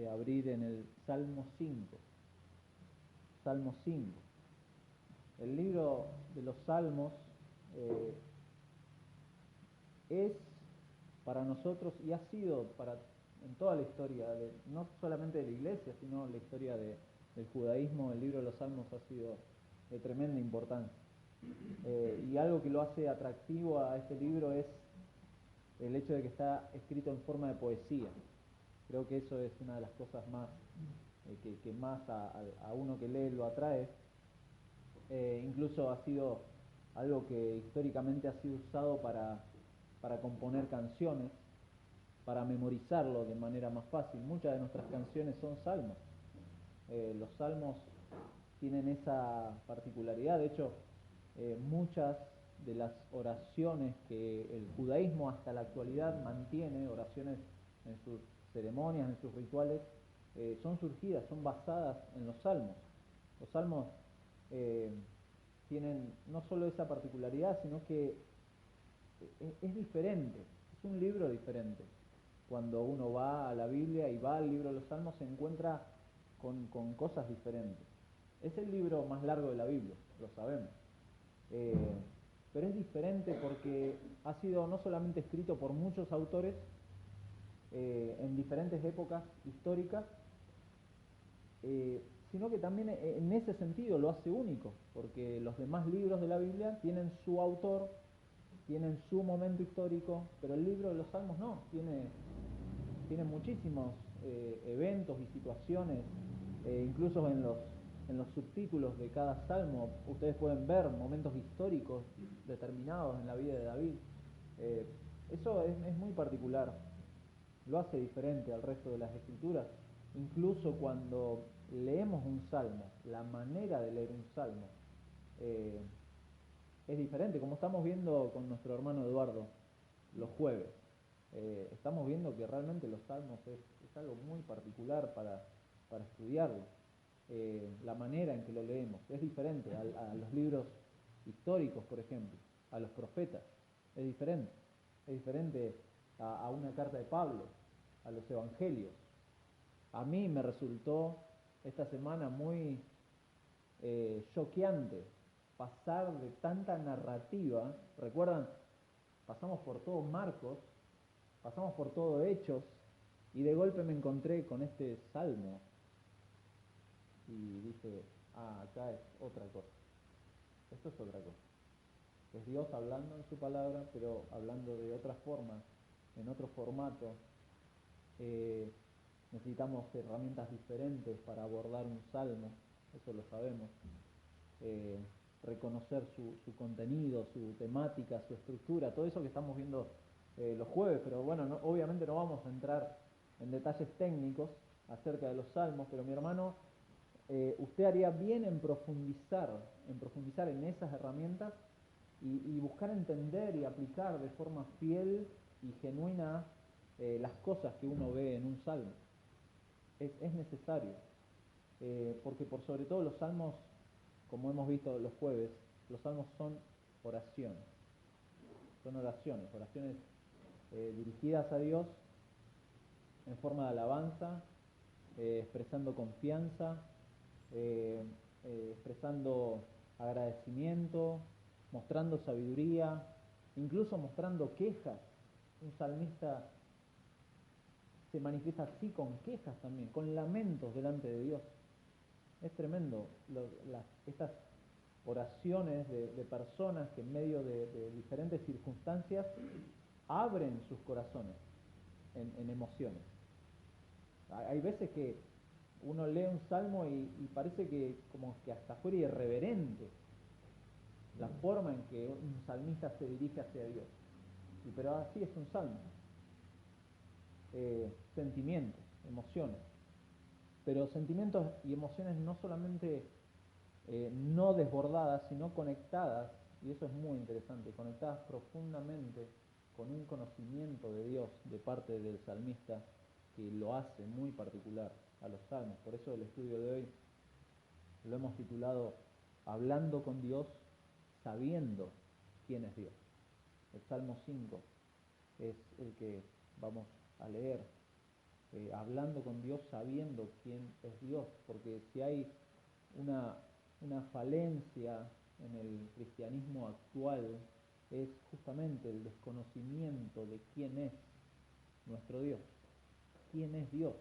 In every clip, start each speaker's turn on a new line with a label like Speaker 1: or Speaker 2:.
Speaker 1: abrir en el Salmo 5. Salmo 5. El libro de los Salmos es para nosotros y ha sido en toda la historia, no solamente de la iglesia, sino la historia del judaísmo. El libro de los Salmos ha sido de tremenda importancia. Y algo que lo hace atractivo a este libro es el hecho de que está escrito en forma de poesía. Creo que eso es una de las cosas más que más a uno que lee lo atrae. Incluso ha sido algo que históricamente ha sido usado para componer canciones, para memorizarlo de manera más fácil. Muchas de nuestras canciones son salmos. Los salmos tienen esa particularidad. De hecho, muchas de las oraciones que el judaísmo hasta la actualidad mantiene, oraciones en sus ceremonias, en sus rituales, son surgidas, son basadas en los salmos. Los salmos tienen no solo esa particularidad, sino que es diferente, es un libro diferente. Cuando uno va a la Biblia y va al libro de los Salmos, se encuentra con cosas diferentes. Es el libro más largo de la Biblia, lo sabemos. Pero es diferente porque ha sido no solamente escrito por muchos autores en diferentes épocas históricas, sino que también en ese sentido lo hace único, porque los demás libros de la Biblia tienen su autor, tienen su momento histórico, pero el libro de los Salmos no, tiene muchísimos eventos y situaciones, incluso en los subtítulos de cada salmo ustedes pueden ver momentos históricos determinados en la vida de David. Eso es muy particular, lo hace diferente al resto de las escrituras. Incluso cuando leemos un salmo, la manera de leer un salmo es diferente, como estamos viendo con nuestro hermano Eduardo los jueves. Estamos viendo que realmente los salmos es algo muy particular para estudiarlo. La manera en que lo leemos es diferente a los libros históricos, por ejemplo, a los profetas. Es diferente a una carta de Pablo, a los evangelios. A mí me resultó esta semana muy choqueante pasar de tanta narrativa. ¿Recuerdan? Pasamos por todo Marcos, pasamos por todo Hechos, y de golpe me encontré con este salmo y dije, acá es otra cosa, esto es otra cosa. Es Dios hablando en su palabra, pero hablando de otra forma, en otro formato. Necesitamos herramientas diferentes para abordar un salmo, eso lo sabemos. Reconocer su contenido, su temática, su estructura, todo eso que estamos viendo los jueves, pero bueno, obviamente no vamos a entrar en detalles técnicos acerca de los salmos, pero mi hermano, usted haría bien en profundizar en esas herramientas y buscar entender y aplicar de forma fiel y genuina las cosas que uno ve en un salmo. Es necesario, porque por sobre todo los salmos, como hemos visto los jueves, los salmos son oraciones, oraciones dirigidas a Dios en forma de alabanza, expresando confianza, expresando agradecimiento, mostrando sabiduría, incluso mostrando quejas. Un salmista se manifiesta así con quejas también, con lamentos delante de Dios. Es tremendo estas oraciones de personas que en medio de diferentes circunstancias abren sus corazones en emociones. Hay veces que uno lee un salmo y parece que como que hasta fuera irreverente la forma en que un salmista se dirige hacia Dios. Pero así es un salmo. Sentimientos, emociones. Pero sentimientos y emociones no solamente no desbordadas, sino conectadas, y eso es muy interesante, conectadas profundamente con un conocimiento de Dios de parte del salmista que lo hace muy particular a los salmos. Por eso el estudio de hoy lo hemos titulado Hablando con Dios, sabiendo quién es Dios. El Salmo 5 es el que vamos a leer. hablando con Dios sabiendo quién es Dios, porque si hay una, una falencia en el cristianismo actual es justamente el desconocimiento de quién es nuestro Dios, quién es Dios,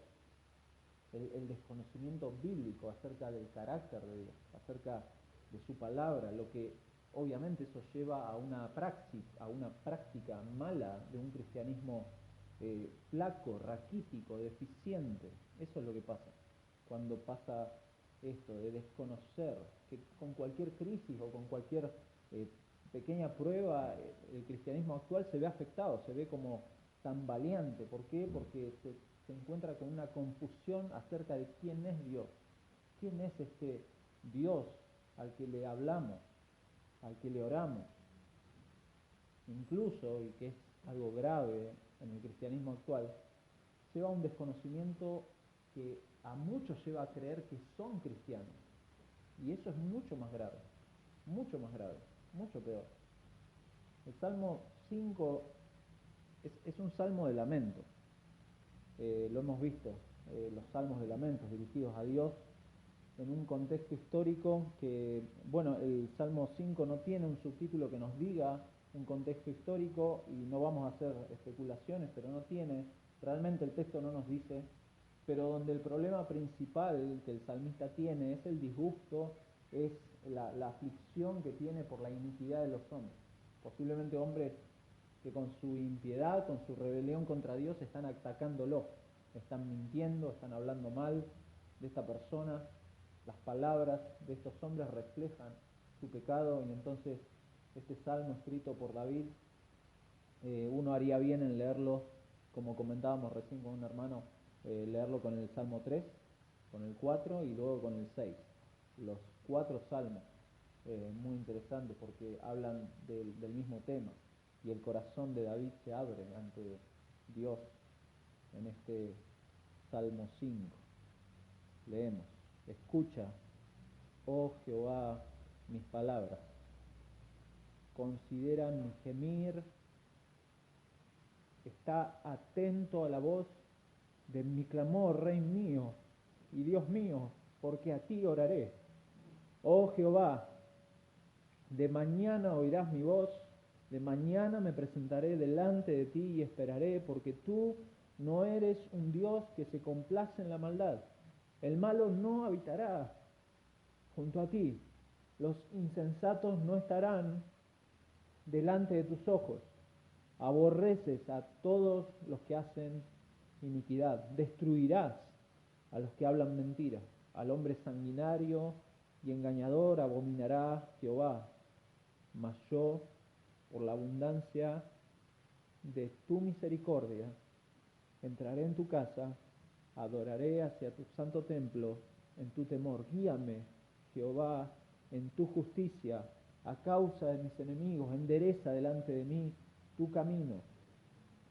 Speaker 1: el desconocimiento bíblico acerca del carácter de Dios, acerca de su palabra, lo que obviamente eso lleva a una praxis, a una práctica mala de un cristianismo flaco, raquítico, deficiente. Eso es lo que pasa cuando pasa esto de desconocer, que con cualquier crisis o con cualquier pequeña prueba el cristianismo actual se ve afectado, se ve como tambaleante. ¿Por qué? Porque se encuentra con una confusión acerca de quién es Dios, quién es este Dios al que le hablamos, al que le oramos. Incluso, y que es algo grave en el cristianismo actual, lleva a un desconocimiento que a muchos lleva a creer que son cristianos. Y eso es mucho más grave, mucho peor. El Salmo 5 es un salmo de lamento. Lo hemos visto, los salmos de lamentos dirigidos a Dios en un contexto histórico que, bueno, el Salmo 5 no tiene un subtítulo que nos diga un contexto histórico y no vamos a hacer especulaciones, pero no tiene, realmente el texto no nos dice, pero donde el problema principal que el salmista tiene es el disgusto, es la aflicción que tiene por la iniquidad de los hombres. Posiblemente hombres que con su impiedad, con su rebelión contra Dios están atacándolo, están mintiendo, están hablando mal de esta persona. Las palabras de estos hombres reflejan su pecado y entonces este salmo escrito por David, uno haría bien en leerlo, como comentábamos recién con un hermano, leerlo con el Salmo 3, con el 4 y luego con el 6. Los 4 salmos, muy interesantes porque hablan del mismo tema y el corazón de David se abre ante Dios en este Salmo 5. Leemos: escucha, oh Jehová, mis palabras, considera mi gemir, está atento a la voz de mi clamor, Rey mío y Dios mío, porque a ti oraré. Oh Jehová, de mañana oirás mi voz, de mañana me presentaré delante de ti y esperaré, porque tú no eres un Dios que se complace en la maldad. El malo no habitará junto a ti, los insensatos no estarán delante de tus ojos. Aborreces a todos los que hacen iniquidad, destruirás a los que hablan mentira, al hombre sanguinario y engañador abominará Jehová. Mas yo, por la abundancia de tu misericordia, entraré en tu casa, adoraré hacia tu santo templo en tu temor. Guíame, Jehová, en tu justicia, a causa de mis enemigos, endereza delante de mí tu camino,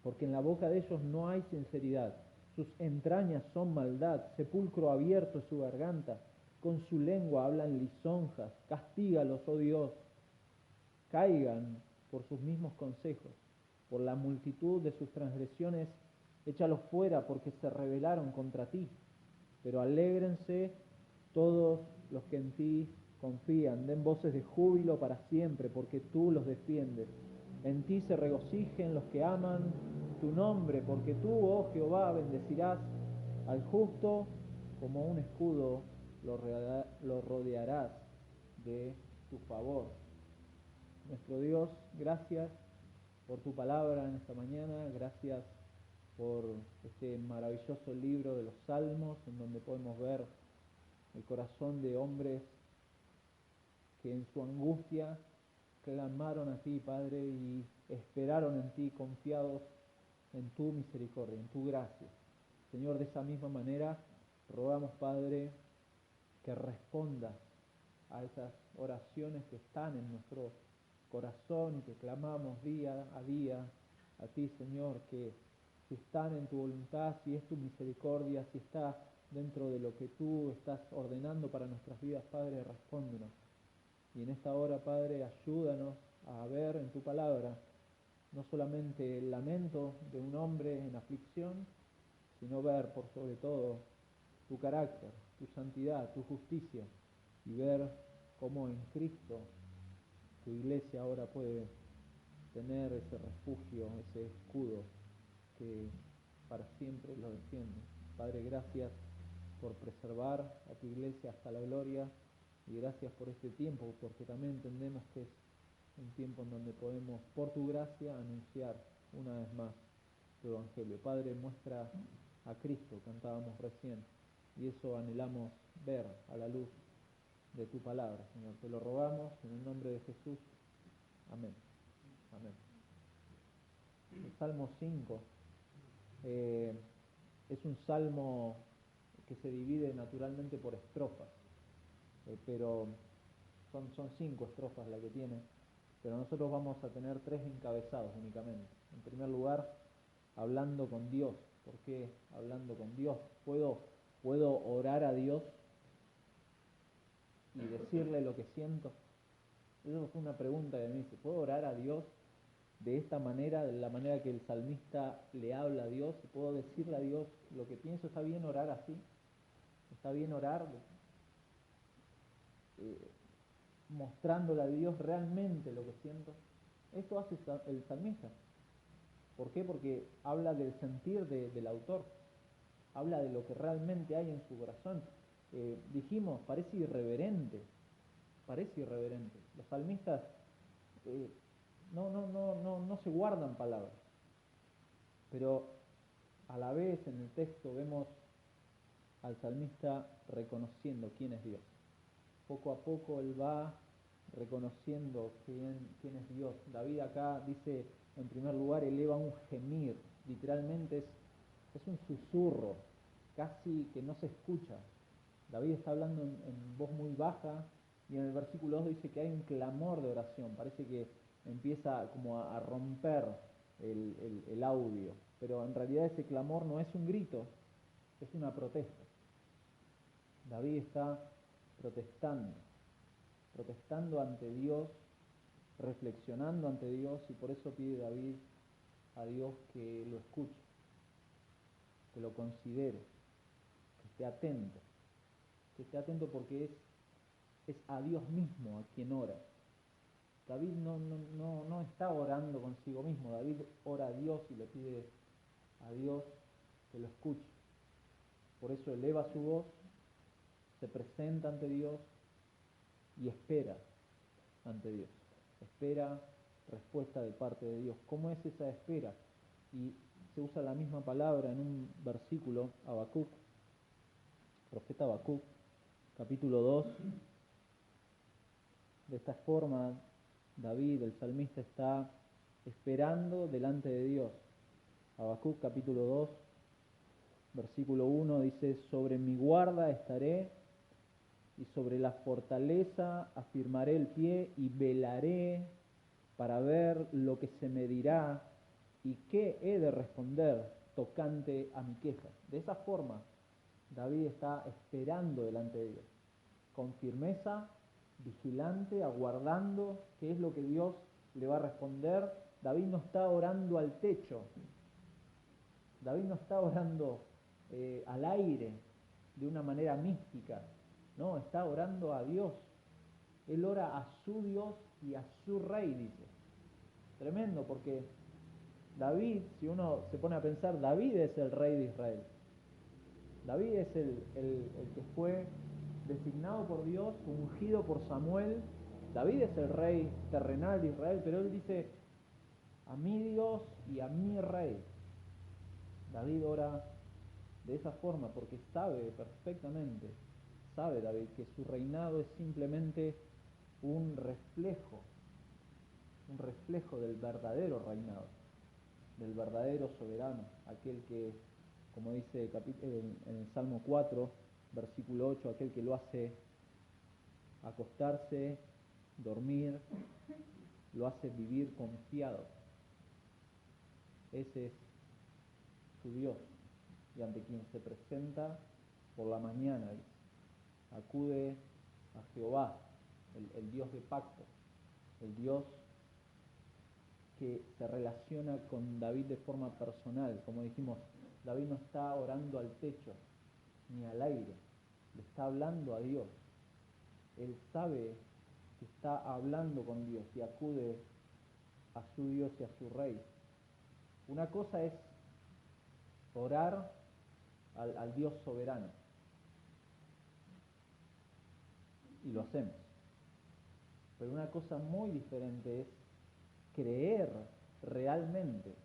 Speaker 1: porque en la boca de ellos no hay sinceridad, sus entrañas son maldad, sepulcro abierto es su garganta, con su lengua hablan lisonjas, castígalos, oh Dios, caigan por sus mismos consejos, por la multitud de sus transgresiones, échalos fuera porque se rebelaron contra ti, pero alégrense todos los que en ti confían, den voces de júbilo para siempre, porque tú los defiendes. En ti se regocijen los que aman tu nombre, porque tú, oh Jehová, bendecirás al justo, como un escudo lo rodearás de tu favor. Nuestro Dios, gracias por tu palabra en esta mañana, gracias por este maravilloso libro de los Salmos, en donde podemos ver el corazón de hombres que en su angustia clamaron a ti, Padre, y esperaron en ti, confiados en tu misericordia, en tu gracia. Señor, de esa misma manera, rogamos, Padre, que respondas a esas oraciones que están en nuestro corazón y que clamamos día a día a ti, Señor, que si están en tu voluntad, si es tu misericordia, si está dentro de lo que tú estás ordenando para nuestras vidas, Padre, respóndenos. Y en esta hora, Padre, ayúdanos a ver en tu palabra no solamente el lamento de un hombre en aflicción, sino ver por sobre todo tu carácter, tu santidad, tu justicia, y ver cómo en Cristo tu iglesia ahora puede tener ese refugio, ese escudo que para siempre lo defiende. Padre, gracias por preservar a tu iglesia hasta la gloria, y gracias por este tiempo, porque también entendemos que es un tiempo en donde podemos, por tu gracia, anunciar una vez más tu evangelio. Padre, muestra a Cristo, cantábamos recién, y eso anhelamos ver a la luz de tu palabra, Señor. Te lo rogamos en el nombre de Jesús. Amén. Amén. El Salmo 5 es un salmo que se divide naturalmente por estrofas, pero son 5 estrofas las que tiene, pero nosotros vamos a tener 3 encabezados únicamente. En primer lugar, hablando con Dios. ¿Por qué hablando con Dios? ¿Puedo orar a Dios y decirle lo que siento? Eso fue una pregunta que me hice. ¿Puedo orar a Dios de esta manera, de la manera que el salmista le habla a Dios? ¿Puedo decirle a Dios lo que pienso? ¿Está bien orar así? ¿Está bien orar mostrándole a Dios realmente lo que siento? Esto hace el salmista. ¿Por qué? Porque habla del sentir del autor, habla de lo que realmente hay en su corazón. Dijimos, parece irreverente. Los salmistas no se guardan palabras, pero a la vez en el texto vemos al salmista reconociendo quién es Dios. Poco a poco él va reconociendo quién es Dios. David acá dice, en primer lugar, eleva un gemir, literalmente es un susurro, casi que no se escucha. David está hablando en voz muy baja, y en el versículo 2 dice que hay un clamor de oración, parece que empieza como a romper el audio, pero en realidad ese clamor no es un grito, es una protesta. David está protestando ante Dios, reflexionando ante Dios, y por eso pide David a Dios que lo escuche, que lo considere, que esté atento porque es a Dios mismo a quien ora. David no está orando consigo mismo, David ora a Dios y le pide a Dios que lo escuche. Por eso eleva su voz, se presenta ante Dios y espera ante Dios. Espera respuesta de parte de Dios. ¿Cómo es esa espera? Y se usa la misma palabra en un versículo, Habacuc, profeta Habacuc, capítulo 2. De esta forma, David, el salmista, está esperando delante de Dios. Habacuc, capítulo 2, versículo 1, dice: sobre mi guarda estaré, y sobre la fortaleza afirmaré el pie, y velaré para ver lo que se me dirá, y qué he de responder tocante a mi queja. De esa forma, David está esperando delante de Dios, con firmeza, vigilante, aguardando qué es lo que Dios le va a responder. David no está orando al techo, David no está orando al aire de una manera mística, no, está orando a Dios. Él ora a su Dios y a su rey, dice. Tremendo, porque David, si uno se pone a pensar, David es el rey de Israel. David es el que fue designado por Dios, ungido por Samuel. David es el rey terrenal de Israel, pero él dice, a mi Dios y a mi rey. David ora de esa forma porque sabe perfectamente, sabe David que su reinado es simplemente un reflejo del verdadero reinado, del verdadero soberano, aquel que, como dice en el Salmo 4, versículo 8, aquel que lo hace acostarse, dormir, lo hace vivir confiado. Ese es su Dios, y ante quien se presenta por la mañana, acude a Jehová, el Dios de pacto, el Dios que se relaciona con David de forma personal. Como dijimos, David no está orando al techo ni al aire, le está hablando a Dios. Él sabe que está hablando con Dios y acude a su Dios y a su Rey. Una cosa es orar al Dios soberano, y lo hacemos. Pero una cosa muy diferente es creer realmente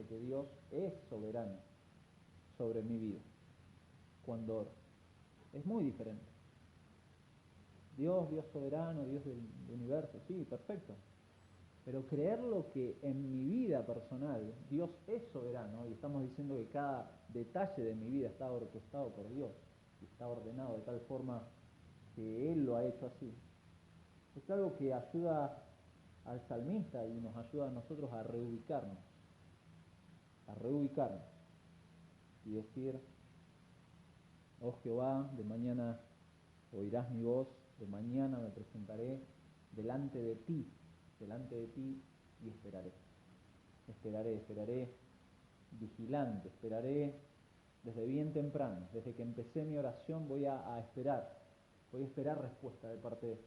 Speaker 1: que Dios es soberano sobre mi vida cuando oro. Es muy diferente. Dios soberano, Dios del universo, sí, perfecto. Pero creerlo que en mi vida personal Dios es soberano, y estamos diciendo que cada detalle de mi vida está orquestado por Dios y está ordenado de tal forma que Él lo ha hecho así, es algo que ayuda al salmista y nos ayuda a nosotros a reubicarnos y decir: oh Jehová, de mañana oirás mi voz, de mañana me presentaré delante de ti y esperaré vigilante, esperaré desde bien temprano, desde que empecé mi oración voy a esperar respuesta de parte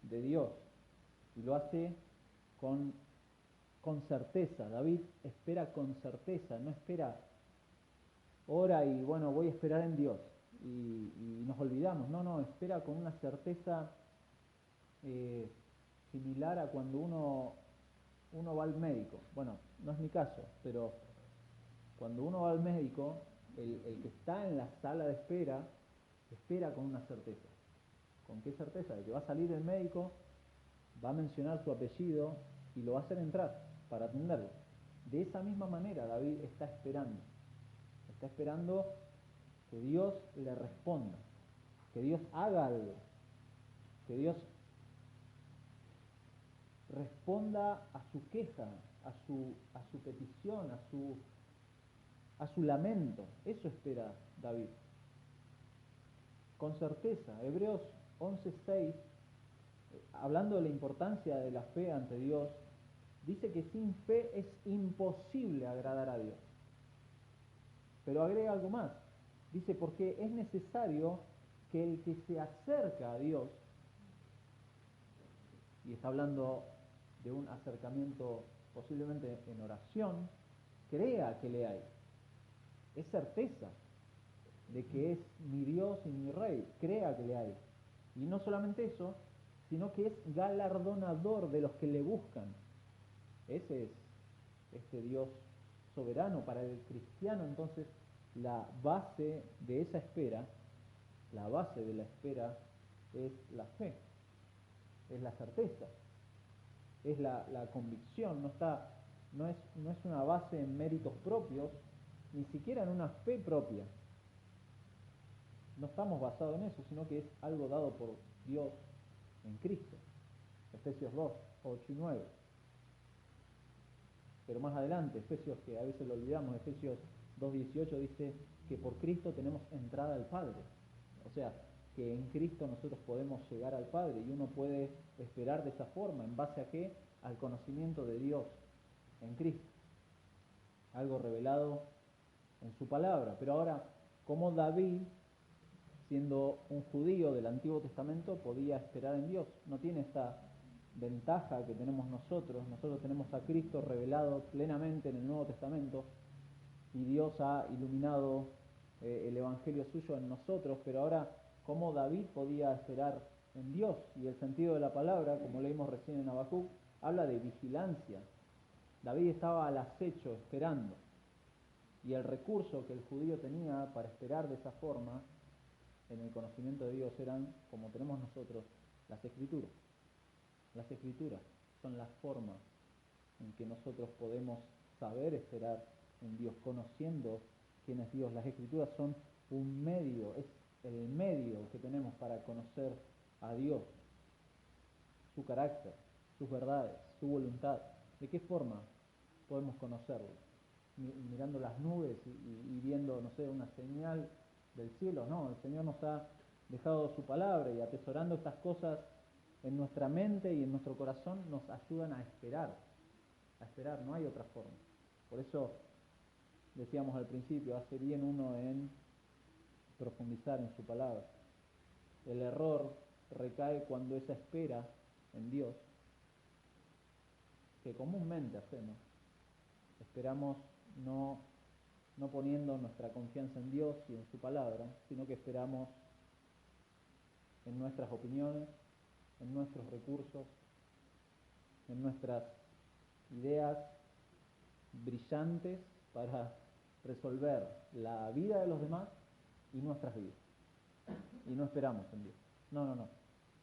Speaker 1: de Dios, y lo hace con certeza. David espera con certeza, no espera ora y bueno, voy a esperar en Dios y nos olvidamos. No, espera con una certeza similar a cuando uno va al médico. Bueno, no es mi caso, pero cuando uno va al médico, el que está en la sala de espera con una certeza. ¿Con qué certeza? De que va a salir el médico, va a mencionar su apellido y lo va a hacer entrar para atenderlo. De esa misma manera David está esperando que Dios le responda, que Dios haga algo, que Dios responda a su queja, a su petición, a su lamento. Eso espera David. Con certeza, Hebreos 11:6, hablando de la importancia de la fe ante Dios, dice que sin fe es imposible agradar a Dios. Pero agrega algo más. Dice, porque es necesario que el que se acerca a Dios, y está hablando de un acercamiento posiblemente en oración, crea que le hay. Es certeza de que es mi Dios y mi Rey, crea que le hay. Y no solamente eso, sino que es galardonador de los que le buscan. Ese es este Dios soberano. Para el cristiano, entonces, la base de esa espera, la base de la espera es la fe, es la certeza, es la convicción. No es una base en méritos propios, ni siquiera en una fe propia. No estamos basados en eso, sino que es algo dado por Dios en Cristo. Efesios 2, 8 y 9. Pero más adelante, Efesios, que a veces lo olvidamos, Efesios 2:18 dice que por Cristo tenemos entrada al Padre. O sea, que en Cristo nosotros podemos llegar al Padre, y uno puede esperar de esa forma. ¿En base a qué? Al conocimiento de Dios en Cristo. Algo revelado en su palabra. Pero ahora, ¿cómo David, siendo un judío del Antiguo Testamento, podía esperar en Dios? No tiene esta ventaja que tenemos nosotros. Nosotros tenemos a Cristo revelado plenamente en el Nuevo Testamento, y Dios ha iluminado el Evangelio suyo en nosotros. Pero ahora, ¿cómo David podía esperar en Dios? Y el sentido de la palabra, como leímos recién en Habacuc, habla de vigilancia. David estaba al acecho, esperando. Y el recurso que el judío tenía para esperar de esa forma en el conocimiento de Dios eran, como tenemos nosotros, las Escrituras. Las Escrituras son la forma en que nosotros podemos saber esperar en Dios, conociendo quién es Dios. Las Escrituras son un medio, es el medio que tenemos para conocer a Dios, su carácter, sus verdades, su voluntad. ¿De qué forma podemos conocerlo? Mirando las nubes y viendo, no sé, una señal del cielo. No, el Señor nos ha dejado su palabra, y atesorando estas cosas en nuestra mente y en nuestro corazón nos ayudan a esperar, no hay otra forma. Por eso decíamos al principio, hace bien uno en profundizar en su palabra. El error recae cuando esa espera en Dios, que comúnmente hacemos, esperamos no poniendo nuestra confianza en Dios y en su palabra, sino que esperamos en nuestras opiniones, en nuestros recursos, en nuestras ideas brillantes para resolver la vida de los demás y nuestras vidas. Y no esperamos en Dios. No.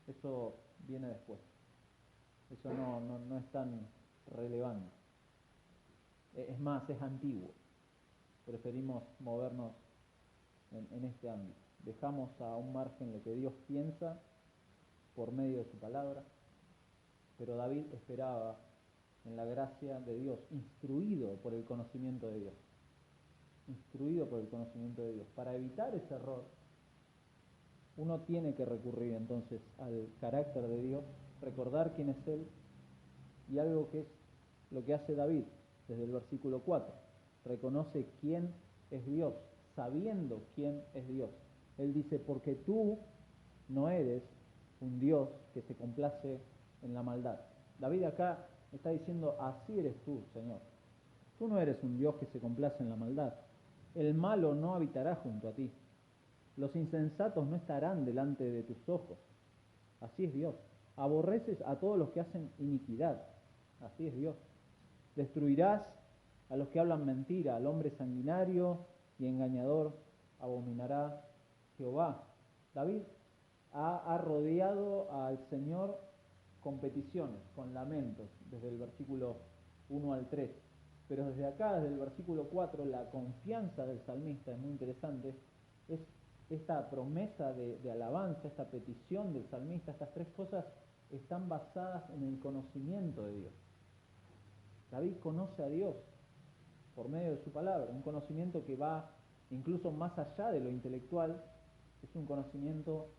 Speaker 1: Eso viene después. Eso no es tan relevante. Es más, es antiguo. Preferimos movernos en este ámbito. Dejamos a un margen lo que Dios piensa por medio de su palabra, pero David esperaba en la gracia de Dios, instruido por el conocimiento de Dios. Instruido por el conocimiento de Dios. Para evitar ese error, uno tiene que recurrir entonces al carácter de Dios, recordar quién es Él, y algo que es lo que hace David desde el versículo 4. Reconoce quién es Dios, sabiendo quién es Dios. Él dice, porque tú no eres un Dios que se complace en la maldad. David acá está diciendo, así eres tú, Señor. Tú no eres un Dios que se complace en la maldad. El malo no habitará junto a ti. Los insensatos no estarán delante de tus ojos. Así es Dios. Aborreces a todos los que hacen iniquidad. Así es Dios. Destruirás a los que hablan mentira, al hombre sanguinario y engañador abominará Jehová. David ha rodeado al Señor con peticiones, con lamentos, desde el versículo 1 al 3. Pero desde acá, desde el versículo 4, la confianza del salmista es muy interesante. Es esta promesa de alabanza, esta petición del salmista, estas tres cosas están basadas en el conocimiento de Dios. David conoce a Dios por medio de su palabra, un conocimiento que va incluso más allá de lo intelectual, es un conocimiento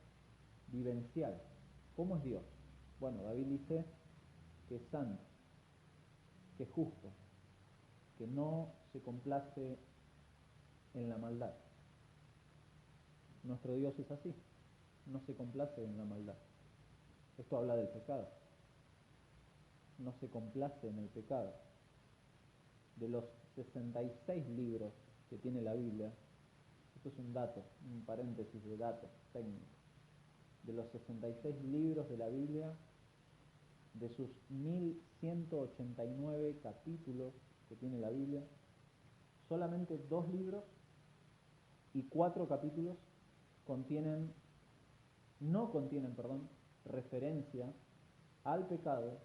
Speaker 1: vivencial. ¿Cómo es Dios? Bueno, David dice que es santo, que es justo, que no se complace en la maldad. Nuestro Dios es así, no se complace en la maldad. Esto habla del pecado. No se complace en el pecado. De los 66 libros que tiene la Biblia, esto es un dato, un paréntesis de datos técnicos. De los 66 libros de la Biblia, de sus 1189 capítulos que tiene la Biblia, solamente 2 libros y 4 capítulos no contienen, referencia al pecado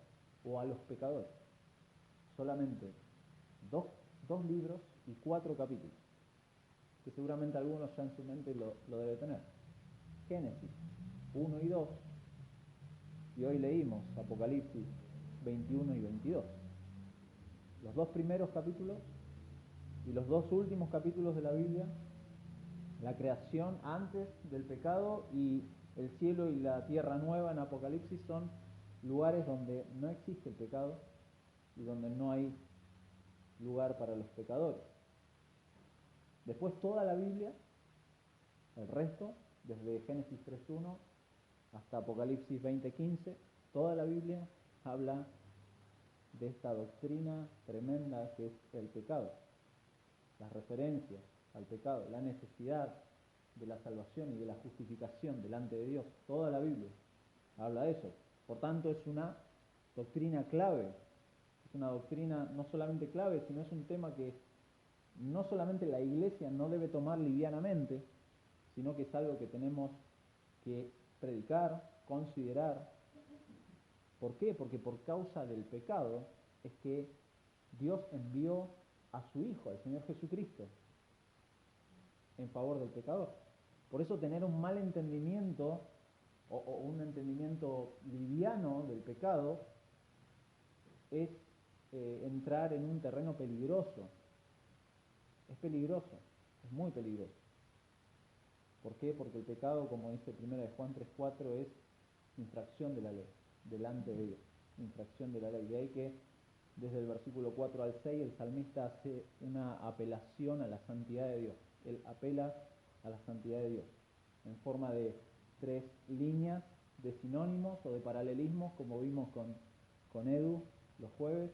Speaker 1: o a los pecadores. Solamente dos libros y 4 capítulos, que seguramente algunos ya en su mente lo debe tener. Génesis 1 y 2, y hoy leímos Apocalipsis 21 y 22. Los 2 primeros capítulos y los 2 últimos capítulos de la Biblia, la creación antes del pecado y el cielo y la tierra nueva en Apocalipsis, son lugares donde no existe el pecado y donde no hay lugar para los pecadores. Después toda la Biblia, el resto, desde Génesis 3.1 hasta Apocalipsis 20.15, toda la Biblia habla de esta doctrina tremenda que es el pecado, las referencias al pecado, la necesidad de la salvación y de la justificación delante de Dios. Toda la Biblia habla de eso. Por tanto, es una doctrina clave. Es una doctrina no solamente clave, sino es un tema que no solamente la Iglesia no debe tomar livianamente, sino que es algo que tenemos que predicar, considerar. ¿Por qué? Porque por causa del pecado es que Dios envió a su Hijo, al Señor Jesucristo, en favor del pecador. Por eso tener un mal entendimiento o un entendimiento liviano del pecado es entrar en un terreno peligroso. Es peligroso, es muy peligroso. ¿Por qué? Porque el pecado, como dice 1 Juan 3.4, es infracción de la ley, delante de Dios. Infracción de la ley. De ahí que desde el versículo 4 al 6, el salmista hace una apelación a la santidad de Dios. Él apela a la santidad de Dios en forma de 3 líneas de sinónimos o de paralelismos, como vimos con Edu los jueves.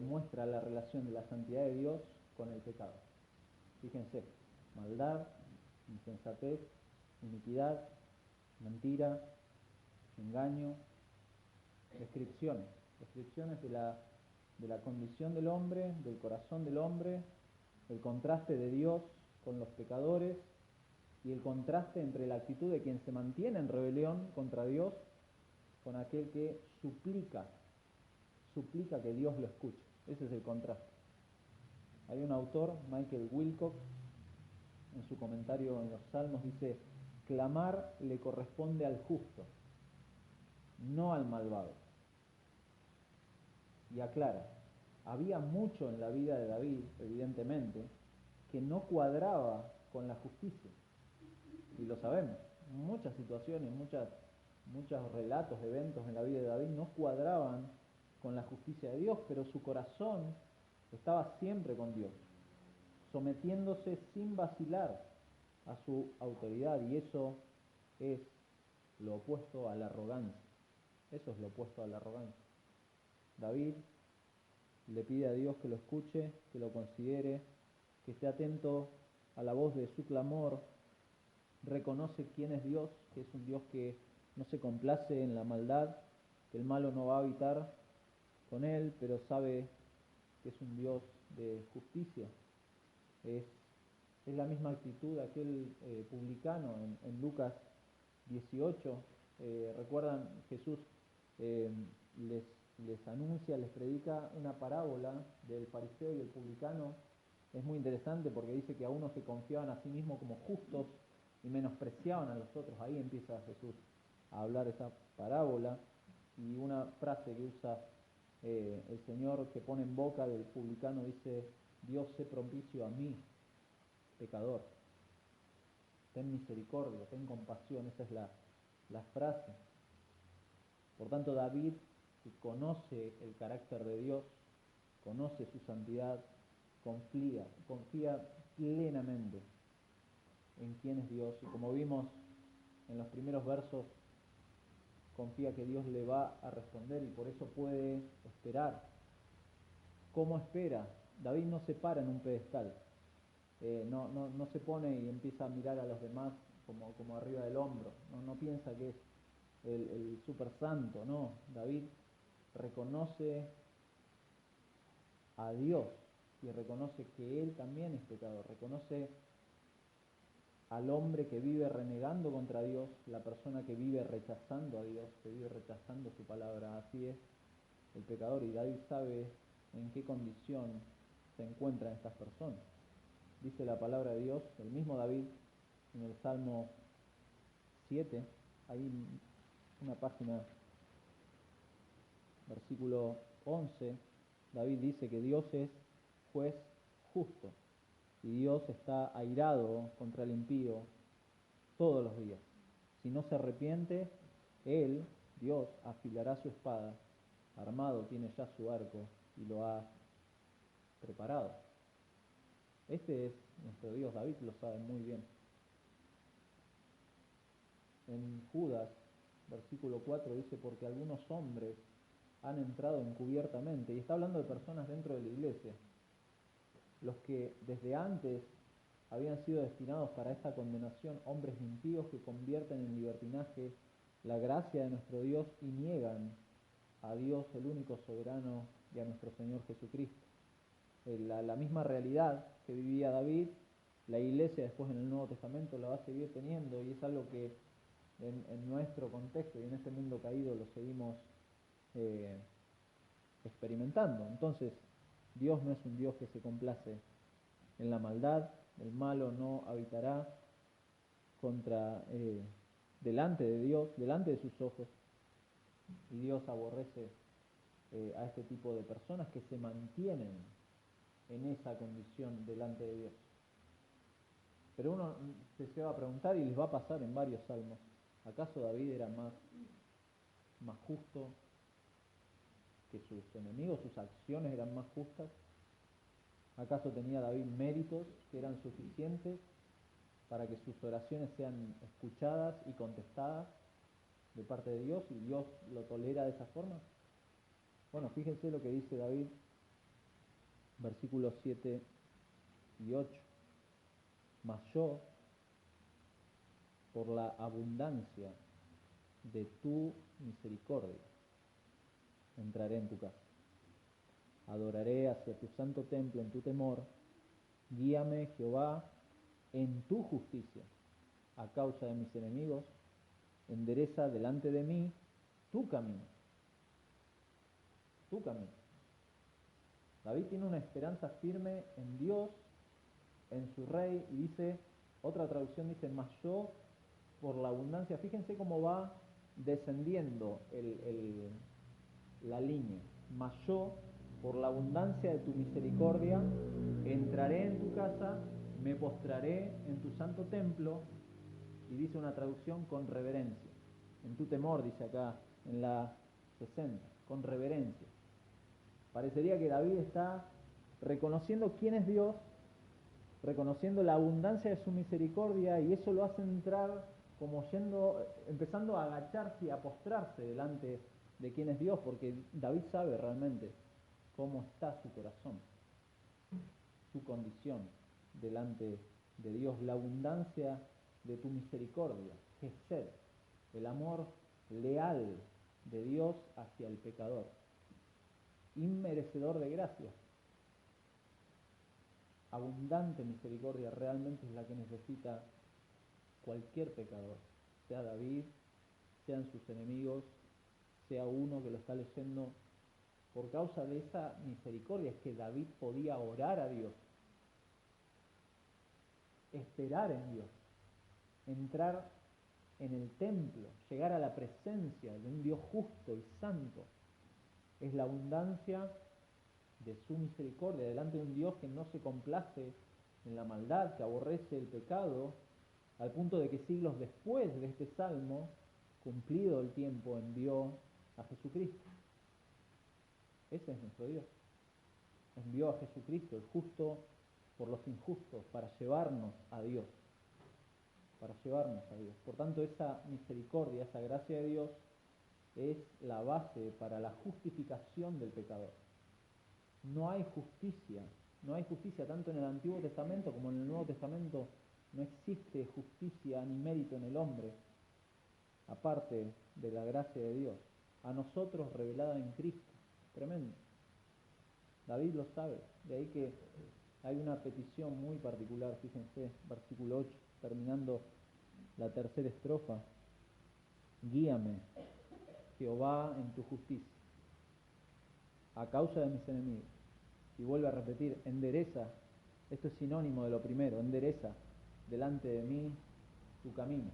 Speaker 1: Muestra la relación de la santidad de Dios con el pecado. Fíjense, maldad, insensatez, iniquidad, mentira, engaño, descripciones de la condición del hombre, del corazón del hombre, el contraste de Dios con los pecadores y el contraste entre la actitud de quien se mantiene en rebelión contra Dios con aquel que suplica que Dios lo escuche. Ese es el contraste. Hay un autor, Michael Wilcox, en su comentario en los Salmos dice: clamar le corresponde al justo, no al malvado. Y aclara, había mucho en la vida de David, evidentemente, que no cuadraba con la justicia. Y lo sabemos, muchas situaciones, muchos relatos, eventos en la vida de David no cuadraban con la justicia de Dios, pero su corazón estaba siempre con Dios, sometiéndose sin vacilar a su autoridad, y eso es lo opuesto a la arrogancia. Eso es lo opuesto a la arrogancia. David le pide a Dios que lo escuche, que lo considere, que esté atento a la voz de su clamor. Reconoce quién es Dios, que es un Dios que no se complace en la maldad, que el malo no va a habitar con él, pero sabe que es un Dios de justicia. Es la misma actitud de aquel publicano en Lucas 18. ¿Recuerdan? Jesús les anuncia, les predica una parábola del fariseo y el publicano. Es muy interesante porque dice que a unos se confiaban a sí mismos como justos y menospreciaban a los otros. Ahí empieza Jesús a hablar esa parábola, y una frase que usa el Señor, que pone en boca del publicano, dice: Dios, sé propicio a mí, pecador. Ten misericordia, ten compasión. Esa es la frase. Por tanto, David, que conoce el carácter de Dios, conoce su santidad, confía plenamente en quién es Dios, y como vimos en los primeros versos, confía que Dios le va a responder, y por eso puede esperar. ¿Cómo espera? David no se para en un pedestal, no se pone y empieza a mirar a los demás como arriba del hombro, no piensa que es el super santo, no. David reconoce a Dios y reconoce que él también es pecador, reconoce al hombre que vive renegando contra Dios, la persona que vive rechazando a Dios, que vive rechazando su palabra. Así es el pecador, y David sabe en qué condición se encuentran estas personas. Dice la palabra de Dios, el mismo David, en el Salmo 7, ahí una página, versículo 11, David dice que Dios es juez justo, y Dios está airado contra el impío todos los días. Si no se arrepiente, Él, Dios, afilará su espada, armado tiene ya su arco y lo ha preparado. Este es nuestro Dios. David lo sabe muy bien. En Judas, versículo 4, dice: porque algunos hombres han entrado encubiertamente, y está hablando de personas dentro de la iglesia, los que desde antes habían sido destinados para esta condenación, hombres impíos que convierten en libertinaje la gracia de nuestro Dios y niegan a Dios, el único soberano, y a nuestro Señor Jesucristo. La misma realidad que vivía David, la iglesia después en el Nuevo Testamento la va a seguir teniendo, y es algo que en nuestro contexto y en este mundo caído lo seguimos experimentando. Entonces, Dios no es un Dios que se complace en la maldad. El malo no habitará delante de Dios, delante de sus ojos, y Dios aborrece a este tipo de personas que se mantienen en esa condición delante de Dios. Pero uno se va a preguntar, y les va a pasar en varios salmos: ¿acaso David era más justo que sus enemigos, sus acciones eran más justas? ¿Acaso tenía David méritos que eran suficientes para que sus oraciones sean escuchadas y contestadas de parte de Dios, y Dios lo tolera de esa forma? Bueno, fíjense lo que dice David, versículos 7 y 8. Mas yo, por la abundancia de tu misericordia, entraré en tu casa. Adoraré hacia tu santo templo en tu temor. Guíame, Jehová, en tu justicia, a causa de mis enemigos. Endereza delante de mí tu camino. Tu camino. David tiene una esperanza firme en Dios, en su rey, y dice, otra traducción dice, mas yo, por la abundancia, fíjense cómo va descendiendo la línea. Mas yo, por la abundancia de tu misericordia, entraré en tu casa, me postraré en tu santo templo, y dice una traducción, con reverencia. En tu temor, dice acá en la 60, con reverencia. Parecería que David está reconociendo quién es Dios, reconociendo la abundancia de su misericordia, y eso lo hace entrar como empezando a agacharse y a postrarse delante de quién es Dios, porque David sabe realmente cómo está su corazón, su condición delante de Dios, la abundancia de tu misericordia, Gesed, el amor leal de Dios hacia el pecador, inmerecedor de gracia. Abundante misericordia realmente es la que necesita cualquier pecador, sea David, sean sus enemigos, sea uno que lo está leyendo. Por causa de esa misericordia es que David podía orar a Dios, esperar en Dios, entrar en el templo, llegar a la presencia de un Dios justo y santo. Es la abundancia de su misericordia delante de un Dios que no se complace en la maldad, que aborrece el pecado, al punto de que siglos después de este salmo, cumplido el tiempo, envió a Jesucristo. Ese es nuestro Dios. Envió a Jesucristo, el justo por los injustos, para llevarnos a Dios. Para llevarnos a Dios. Por tanto, esa misericordia, esa gracia de Dios, es la base para la justificación del pecador. No hay justicia tanto en el Antiguo Testamento como en el Nuevo Testamento. No existe justicia ni mérito en el hombre, aparte de la gracia de Dios, a nosotros revelada en Cristo. Tremendo. David lo sabe, de ahí que hay una petición muy particular, fíjense, versículo 8, terminando la tercera estrofa. Guíame, Jehová, en tu justicia, a causa de mis enemigos. Y vuelve a repetir, endereza, esto es sinónimo de lo primero, endereza delante de mí tu camino.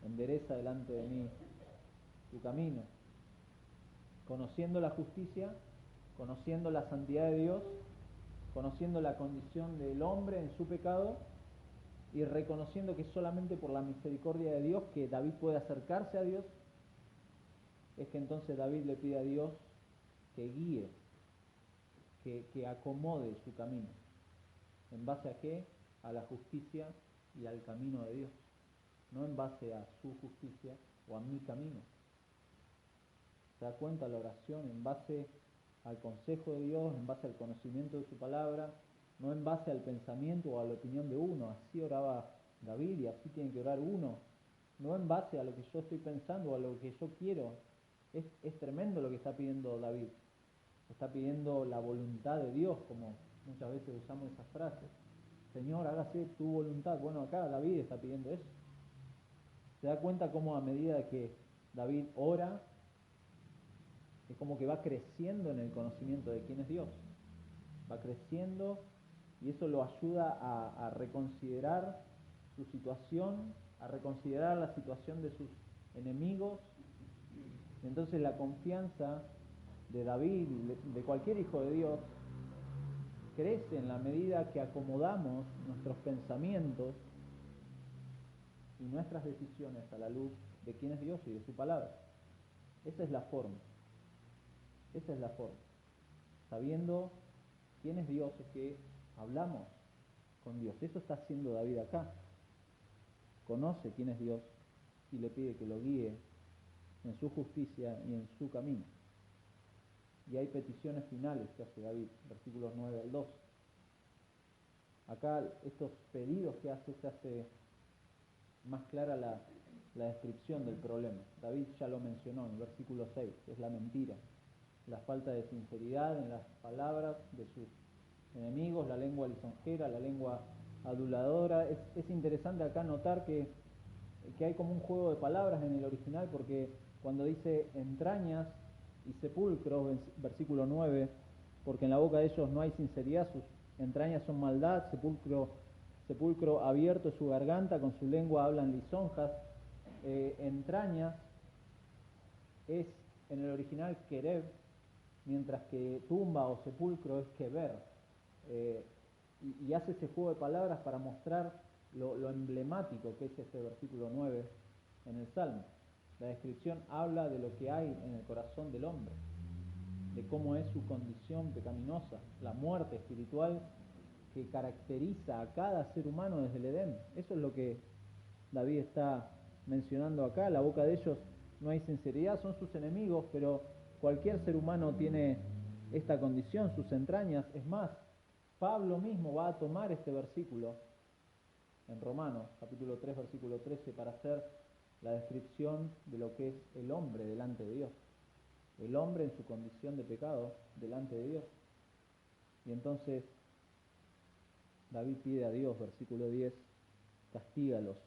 Speaker 1: Endereza delante de mí tu camino. Conociendo la justicia, conociendo la santidad de Dios, conociendo la condición del hombre en su pecado, y reconociendo que solamente por la misericordia de Dios que David puede acercarse a Dios, es que entonces David le pide a Dios que guíe, que acomode su camino. ¿En base a qué? A la justicia y al camino de Dios. No en base a su justicia o a mi camino. ¿Se da cuenta la oración? En base al consejo de Dios, en base al conocimiento de su palabra, no en base al pensamiento o a la opinión de uno. Así oraba David y así tiene que orar uno. No en base a lo que yo estoy pensando o a lo que yo quiero. Es tremendo lo que está pidiendo David. Está pidiendo la voluntad de Dios, como muchas veces usamos esas frases. Señor, hágase tu voluntad. Bueno, acá David está pidiendo eso. Se da cuenta cómo a medida que David ora, es como que va creciendo en el conocimiento de quién es Dios. Va creciendo y eso lo ayuda a reconsiderar su situación, a reconsiderar la situación de sus enemigos. Y entonces la confianza de David y de cualquier hijo de Dios crece en la medida que acomodamos nuestros pensamientos y nuestras decisiones a la luz de quién es Dios y de su palabra. Esa es la forma. Esa es la forma. Sabiendo quién es Dios es que hablamos con Dios. Eso está haciendo David acá. Conoce quién es Dios y le pide que lo guíe en su justicia y en su camino. Y hay peticiones finales que hace David, versículos 9 al 12. Acá estos pedidos que hace, se hace más clara la descripción del problema. David ya lo mencionó en el versículo 6, que es la mentira, la falta de sinceridad en las palabras de sus enemigos, la lengua lisonjera, la lengua aduladora. Es interesante acá notar que hay como un juego de palabras en el original, porque cuando dice entrañas y sepulcros, versículo 9, porque en la boca de ellos no hay sinceridad, sus entrañas son maldad, sepulcro abierto es su garganta, con su lengua hablan lisonjas. Entrañas es en el original quereb, mientras que tumba o sepulcro es keber. Y hace ese juego de palabras para mostrar lo emblemático que es este versículo 9 en el Salmo. La descripción habla de lo que hay en el corazón del hombre, de cómo es su condición pecaminosa, la muerte espiritual que caracteriza a cada ser humano desde el Edén. Eso es lo que David está mencionando acá. La boca de ellos no hay sinceridad, son sus enemigos, pero cualquier ser humano tiene esta condición, sus entrañas. Es más, Pablo mismo va a tomar este versículo en Romanos, capítulo 3, versículo 13, para hacer la descripción de lo que es el hombre delante de Dios. El hombre en su condición de pecado delante de Dios. Y entonces David pide a Dios, versículo 10, castígalos,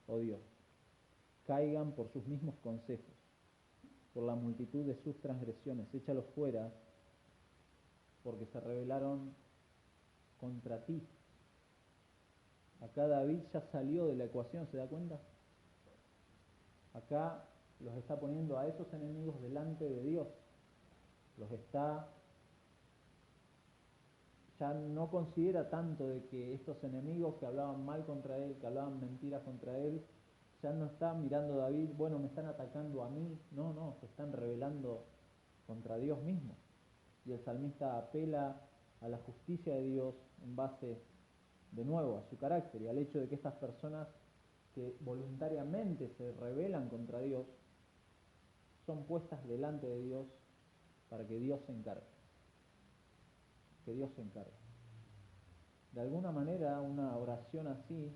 Speaker 1: oh Dios, caigan por sus mismos consejos, por la multitud de sus transgresiones, échalos fuera, porque se rebelaron contra ti. Acá David ya salió de la ecuación, ¿se da cuenta? Acá los está poniendo a esos enemigos delante de Dios. Los está, ya no considera tanto de que estos enemigos que hablaban mal contra él, que hablaban mentiras contra él, ya no está mirando a David, bueno, me están atacando a mí. No, se están rebelando contra Dios mismo. Y el salmista apela a la justicia de Dios en base, de nuevo, a su carácter y al hecho de que estas personas que voluntariamente se rebelan contra Dios son puestas delante de Dios para que Dios se encargue. Que Dios se encargue. De alguna manera, una oración así,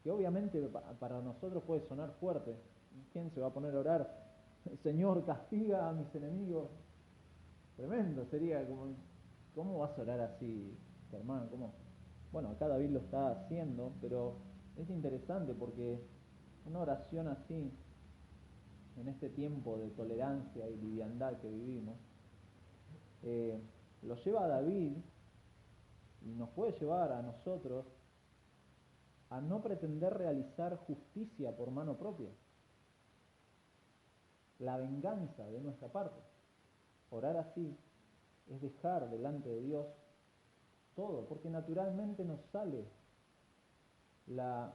Speaker 1: que obviamente para nosotros puede sonar fuerte. ¿Quién se va a poner a orar? Señor, castiga a mis enemigos. Tremendo sería, ¿cómo vas a orar así, hermano? ¿Cómo? Bueno, acá David lo está haciendo, pero es interesante porque una oración así, en este tiempo de tolerancia y liviandad que vivimos, lo lleva a David y nos puede llevar a nosotros a no pretender realizar justicia por mano propia, la venganza de nuestra parte. Orar así es dejar delante de Dios todo, porque naturalmente nos sale la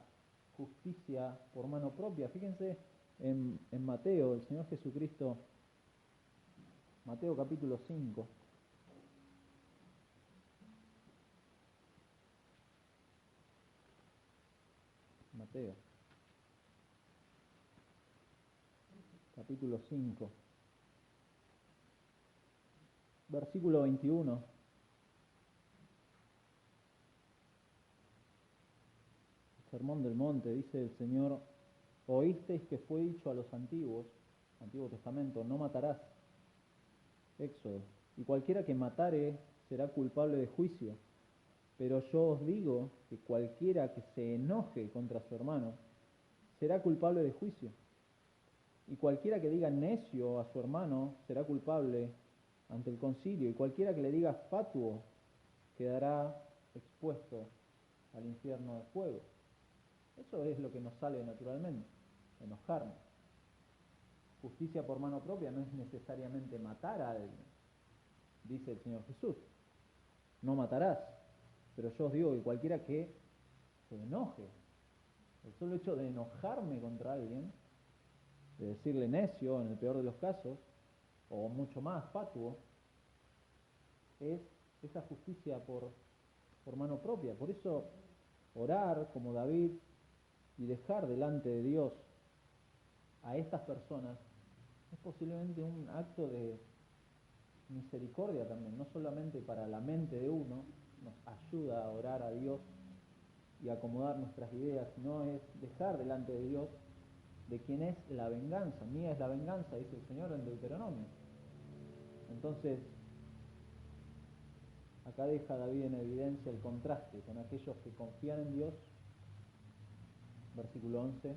Speaker 1: justicia por mano propia. Fíjense en Mateo, el Señor Jesucristo, Mateo capítulo 5. Mateo, capítulo 5, versículo 21. Sermón del Monte, dice el Señor: oísteis que fue dicho a los antiguos, Antiguo Testamento, no matarás. Éxodo: y cualquiera que matare será culpable de juicio. Pero yo os digo que cualquiera que se enoje contra su hermano será culpable de juicio. Y cualquiera que diga necio a su hermano será culpable ante el concilio. Y cualquiera que le diga fatuo quedará expuesto al infierno de fuego. Eso es lo que nos sale naturalmente, enojarnos. Justicia por mano propia no es necesariamente matar a alguien. Dice el Señor Jesús: no matarás. Pero yo os digo que cualquiera que se enoje, el solo hecho de enojarme contra alguien, de decirle necio en el peor de los casos, o mucho más fatuo, es esa justicia por mano propia. Por eso orar como David y dejar delante de Dios a estas personas es posiblemente un acto de misericordia también, no solamente para la mente de uno, nos ayuda a orar a Dios y acomodar nuestras ideas, sino es dejar delante de Dios de quién es la venganza. Mía es la venganza, dice el Señor en Deuteronomio. Entonces, acá deja David en evidencia el contraste con aquellos que confían en Dios, versículo 11,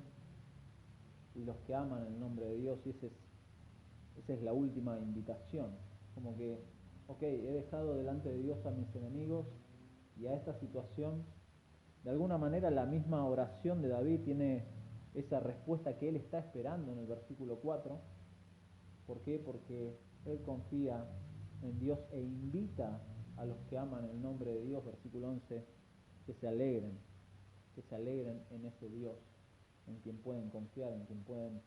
Speaker 1: y los que aman el nombre de Dios, y esa es la última invitación. Como que, ok, he dejado delante de Dios a mis enemigos y a esta situación. De alguna manera la misma oración de David tiene esa respuesta que él está esperando en el versículo 4. ¿Por qué? Porque él confía en Dios e invita a los que aman el nombre de Dios, versículo 11, que se alegren en ese Dios, en quien pueden confiar, en quien pueden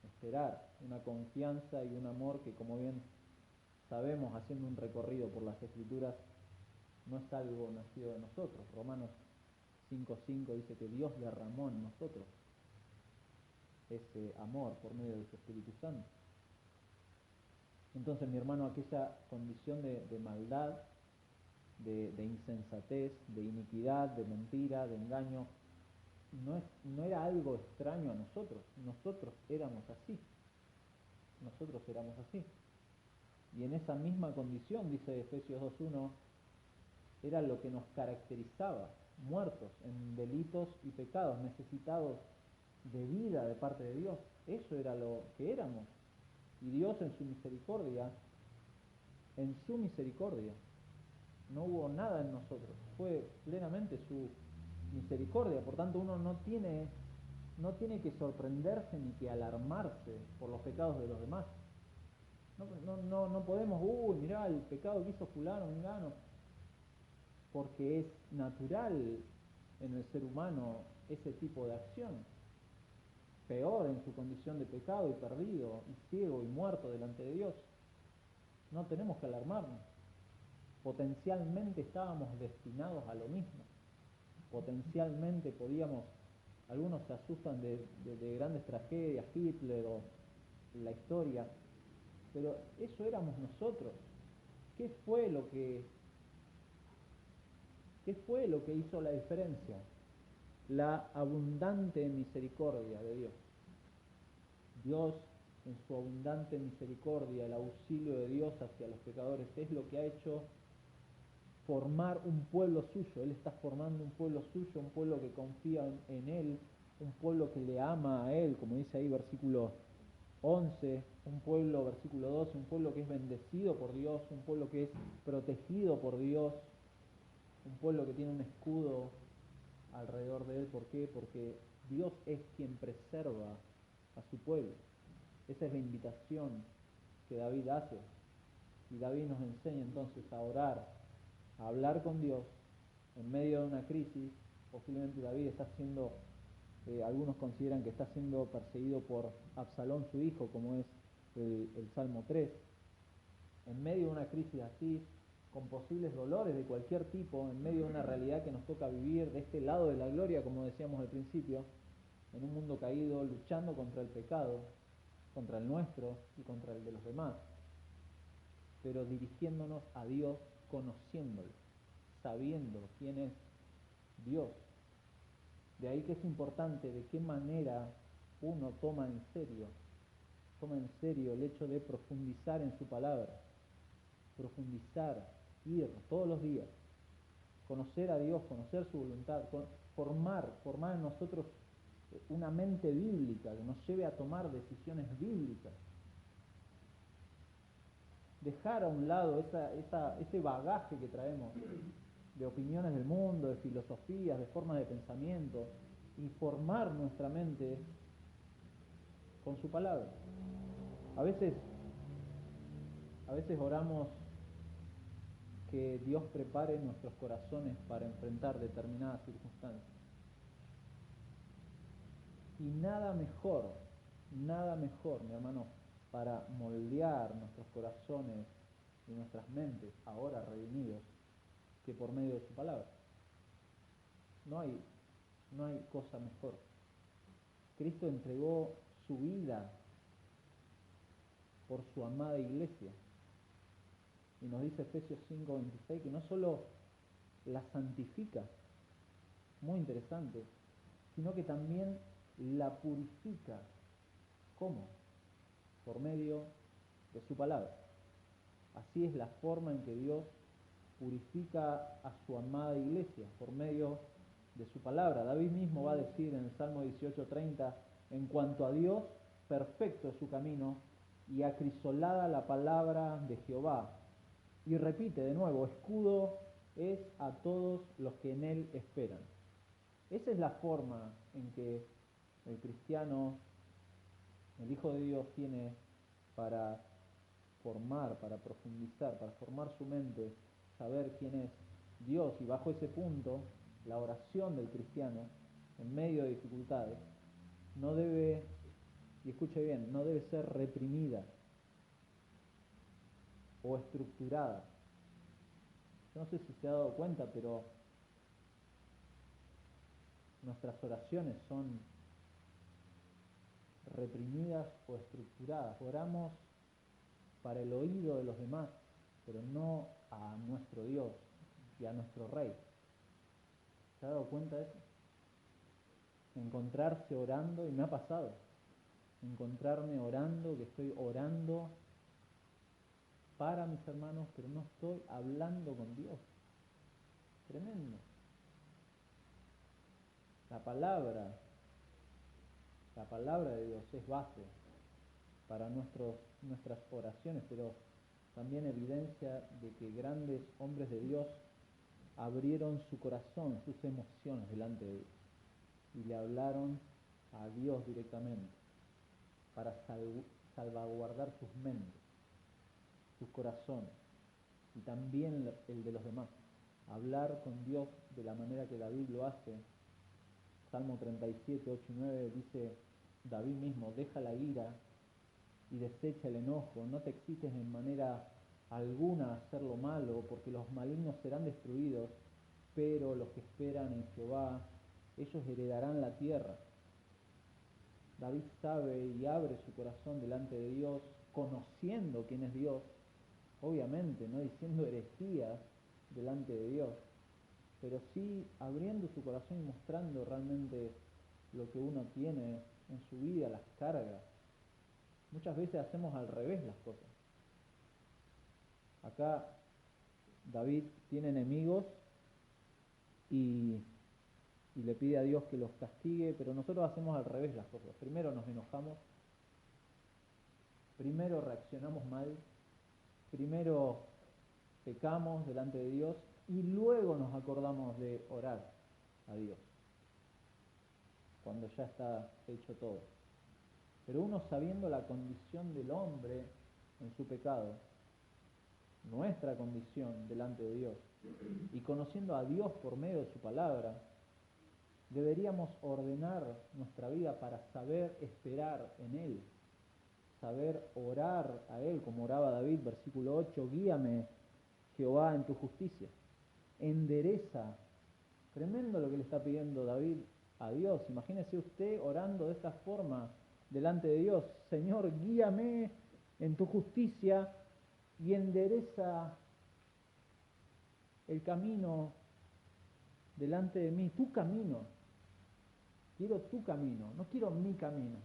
Speaker 1: esperar, una confianza y un amor que, como bien sabemos haciendo un recorrido por las Escrituras, no es algo nacido de nosotros. Romanos 5:5 dice que Dios derramó en nosotros ese amor por medio de su Espíritu Santo. Entonces, mi hermano, aquella condición de maldad, de insensatez, de iniquidad, de mentira, de engaño, no era algo extraño a nosotros. Nosotros éramos así. Y en esa misma condición, dice Efesios 2:1, era lo que nos caracterizaba, muertos en delitos y pecados, necesitados de vida de parte de Dios. Eso era lo que éramos. Y Dios en su misericordia, no hubo nada en nosotros, fue plenamente su misericordia. Por tanto, uno no tiene que sorprenderse ni que alarmarse por los pecados de los demás. No podemos, mirá el pecado que hizo fulano, mengano, porque es natural en el ser humano ese tipo de acción. Peor en su condición de pecado y perdido y ciego y muerto delante de Dios. No tenemos que alarmarnos. Potencialmente estábamos destinados a lo mismo. Potencialmente algunos se asustan de grandes tragedias, Hitler o la historia, pero eso éramos nosotros. ¿Qué fue lo que hizo la diferencia? La abundante misericordia de Dios. Dios, en su abundante misericordia, el auxilio de Dios hacia los pecadores, es lo que ha hecho formar un pueblo suyo. Él está formando un pueblo suyo, un pueblo que confía en Él, un pueblo que le ama a Él, como dice ahí versículo 11, un pueblo, versículo 12, un pueblo que es bendecido por Dios, un pueblo que es protegido por Dios, un pueblo que tiene un escudo alrededor de él. ¿Por qué? Porque Dios es quien preserva a su pueblo. Esa es la invitación que David hace. Y David nos enseña entonces a orar, a hablar con Dios en medio de una crisis. Posiblemente David está siendo, algunos consideran que está siendo perseguido por Absalón, su hijo, como es el Salmo 3. En medio de una crisis así, con posibles dolores de cualquier tipo, en medio de una realidad que nos toca vivir de este lado de la gloria, como decíamos al principio, en un mundo caído, luchando contra el pecado, contra el nuestro y contra el de los demás, pero dirigiéndonos a Dios, conociéndolo, sabiendo quién es Dios. De ahí que es importante de qué manera uno toma en serio el hecho de profundizar en su palabra, ir todos los días, conocer a Dios, conocer su voluntad, formar en nosotros una mente bíblica que nos lleve a tomar decisiones bíblicas. Dejar a un lado ese bagaje que traemos de opiniones del mundo, de filosofías, de formas de pensamiento, y formar nuestra mente con su palabra. A veces oramos que Dios prepare nuestros corazones para enfrentar determinadas circunstancias. Y nada mejor, mi hermano, para moldear nuestros corazones y nuestras mentes, ahora redimidos, que por medio de su palabra. No hay cosa mejor. Cristo entregó su vida por su amada iglesia. Y nos dice Efesios 5:26 que no solo la santifica, muy interesante, sino que también la purifica. ¿Cómo? Por medio de su palabra. Así es la forma en que Dios purifica a su amada iglesia, por medio de su palabra. David mismo va a decir en el Salmo 18:30, en cuanto a Dios, perfecto es su camino y acrisolada la palabra de Jehová. Y repite de nuevo, escudo es a todos los que en él esperan. Esa es la forma en que el cristiano, el Hijo de Dios, tiene para formar, para profundizar, para formar su mente, saber quién es Dios. Y bajo ese punto, la oración del cristiano, en medio de dificultades, no debe, y escuche bien, no debe ser reprimida o estructurada. Yo no sé si se ha dado cuenta, pero nuestras oraciones son reprimidas o estructuradas. Oramos para el oído de los demás, pero no a nuestro Dios y a nuestro Rey. ¿Se ha dado cuenta de eso? Encontrarse orando, y me ha pasado, encontrarme orando, que estoy orando para mis hermanos, pero no estoy hablando con Dios. Tremendo. La palabra de Dios es base para nuestras oraciones, pero también evidencia de que grandes hombres de Dios abrieron su corazón, sus emociones delante de Dios y le hablaron a Dios directamente para salvaguardar sus mentes, sus corazones y también el de los demás. Hablar con Dios de la manera que David lo hace. Salmo 37, 8 y 9 dice David mismo, deja la ira y desecha el enojo, no te excites en manera alguna a hacer lo malo, porque los malignos serán destruidos, pero los que esperan en Jehová, ellos heredarán la tierra. David sabe y abre su corazón delante de Dios, conociendo quién es Dios, obviamente, no diciendo herejías delante de Dios, pero sí abriendo su corazón y mostrando realmente lo que uno tiene en su vida, las cargas. Muchas veces hacemos al revés las cosas. Acá David tiene enemigos y le pide a Dios que los castigue, pero nosotros hacemos al revés las cosas. Primero nos enojamos, primero reaccionamos mal, primero pecamos delante de Dios y luego nos acordamos de orar a Dios, cuando ya está hecho todo. Pero uno, sabiendo la condición del hombre en su pecado, nuestra condición delante de Dios, y conociendo a Dios por medio de su palabra, deberíamos ordenar nuestra vida para saber esperar en Él, saber orar a Él, como oraba David, versículo 8, guíame Jehová en tu justicia, endereza. Tremendo lo que le está pidiendo David a Dios. Imagínese usted orando de esta forma delante de Dios, Señor, guíame en tu justicia y endereza el camino delante de mí, tu camino. Quiero tu camino, no quiero mi camino.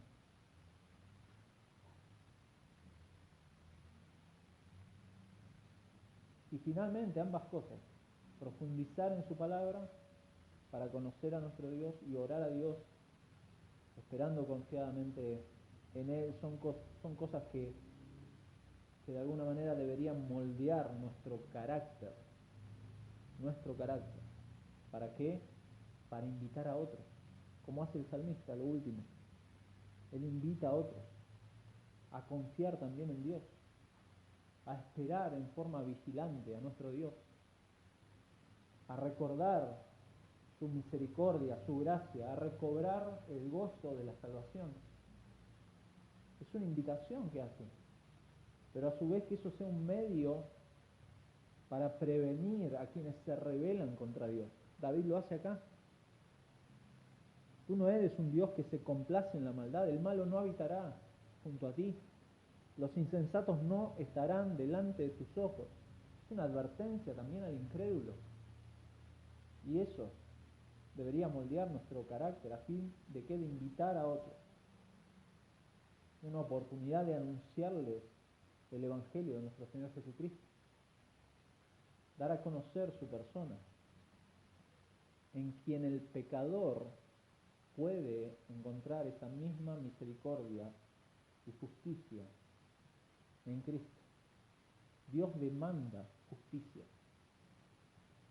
Speaker 1: Y finalmente ambas cosas, profundizar en su palabra para conocer a nuestro Dios y orar a Dios esperando confiadamente en Él, son cosas que de alguna manera deberían moldear nuestro carácter. ¿Para qué? Para invitar a otros, como hace el salmista, lo último. Él invita a otros a confiar también en Dios, a esperar en forma vigilante a nuestro Dios, a recordar su misericordia, su gracia, a recobrar el gozo de la salvación. Es una invitación que hace, pero a su vez que eso sea un medio para prevenir a quienes se rebelan contra Dios. David lo hace acá. Tú no eres un Dios que se complace en la maldad, el malo no habitará junto a ti, los insensatos no estarán delante de tus ojos. Es una advertencia también al incrédulo. Y eso debería moldear nuestro carácter a fin de que de invitar a otros. Una oportunidad de anunciarles el Evangelio de nuestro Señor Jesucristo. Dar a conocer su persona, en quien el pecador puede encontrar esa misma misericordia y justicia en Cristo. Dios demanda justicia.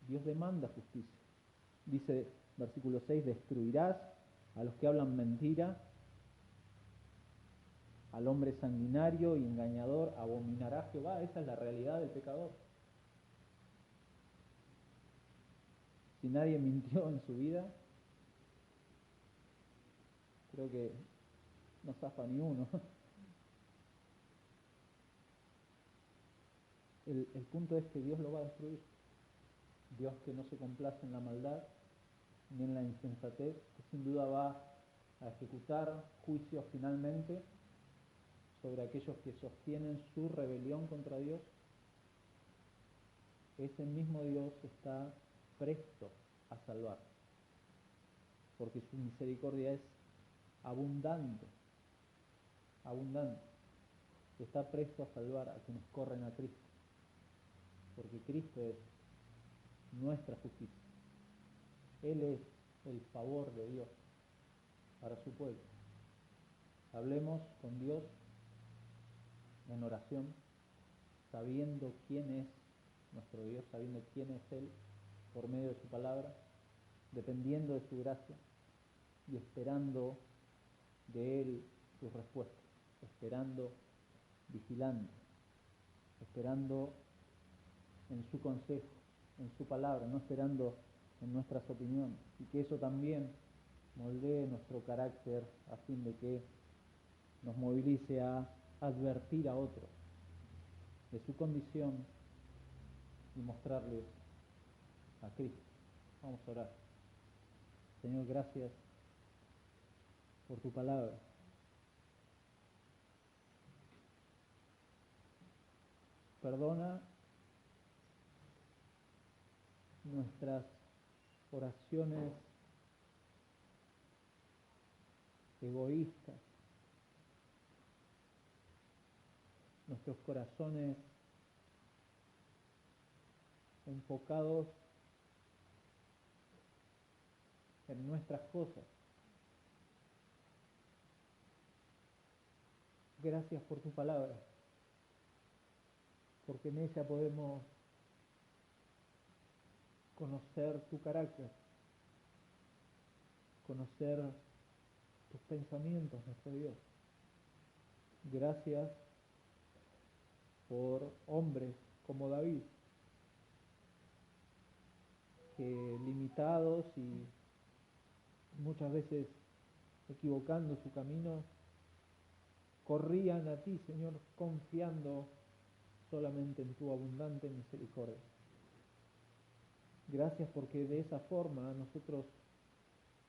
Speaker 1: Dios demanda justicia. Dice versículo 6, destruirás a los que hablan mentira, al hombre sanguinario y engañador abominará Jehová. Esa es la realidad del pecador. Si nadie mintió en su vida, creo que no zafa ni uno. El punto es que Dios lo va a destruir. Dios que no se complace en la maldad ni en la insensatez, que sin duda va a ejecutar juicios finalmente sobre aquellos que sostienen su rebelión contra Dios. Ese mismo Dios está presto a salvar, porque su misericordia es abundante, abundante. Está presto a salvar a quienes corren a Cristo, porque Cristo es nuestra justicia. Él es el favor de Dios para su pueblo. Hablemos con Dios en oración, sabiendo quién es nuestro Dios, sabiendo quién es Él por medio de su palabra, dependiendo de su gracia y esperando de Él sus respuestas, esperando, vigilando, esperando en su consejo, en su palabra, no esperando en nuestras opiniones, y que eso también moldee nuestro carácter a fin de que nos movilice a advertir a otros de su condición y mostrarles a Cristo. Vamos a orar. Señor, gracias por tu palabra. Perdona nuestras oraciones egoístas, nuestros corazones enfocados en nuestras cosas. Gracias por tu palabra, porque en ella podemos conocer tu carácter, conocer tus pensamientos, nuestro Dios. Gracias por hombres como David, que limitados y muchas veces equivocando su camino, corrían a ti, Señor, confiando solamente en tu abundante misericordia. Gracias porque de esa forma nosotros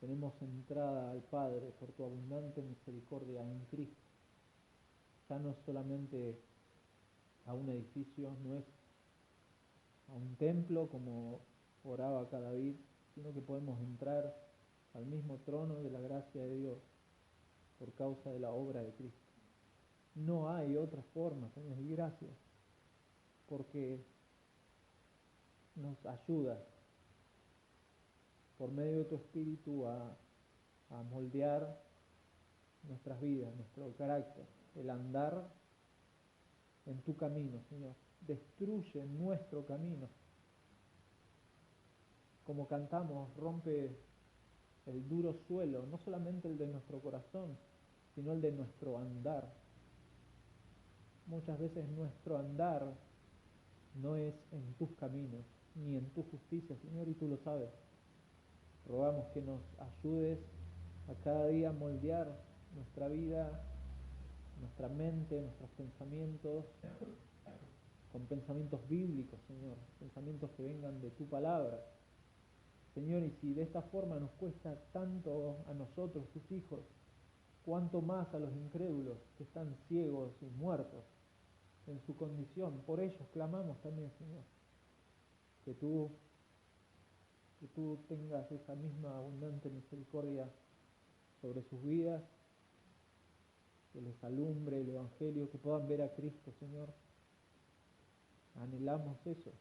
Speaker 1: tenemos entrada al Padre por tu abundante misericordia en Cristo. Ya no es solamente a un edificio, no es a un templo como oraba acá David, sino que podemos entrar al mismo trono de la gracia de Dios por causa de la obra de Cristo. No hay otra forma, Señor, y gracias, porque nos ayuda por medio de tu Espíritu a moldear nuestras vidas, nuestro carácter, el andar en tu camino, Señor. Destruye nuestro camino. Como cantamos, rompe el duro suelo, no solamente el de nuestro corazón, sino el de nuestro andar. Muchas veces nuestro andar no es en tus caminos, ni en tu justicia, Señor, y tú lo sabes. Rogamos que nos ayudes a cada día moldear nuestra vida nuestra mente, nuestros pensamientos, con pensamientos bíblicos, Señor, pensamientos que vengan de tu palabra. Señor, y si de esta forma nos cuesta tanto a nosotros, tus hijos, cuánto más a los incrédulos que están ciegos y muertos en su condición. Por ellos clamamos también, Señor, que tú tengas esa misma abundante misericordia sobre sus vidas, que les alumbre el Evangelio, que puedan ver a Cristo, Señor. Anhelamos eso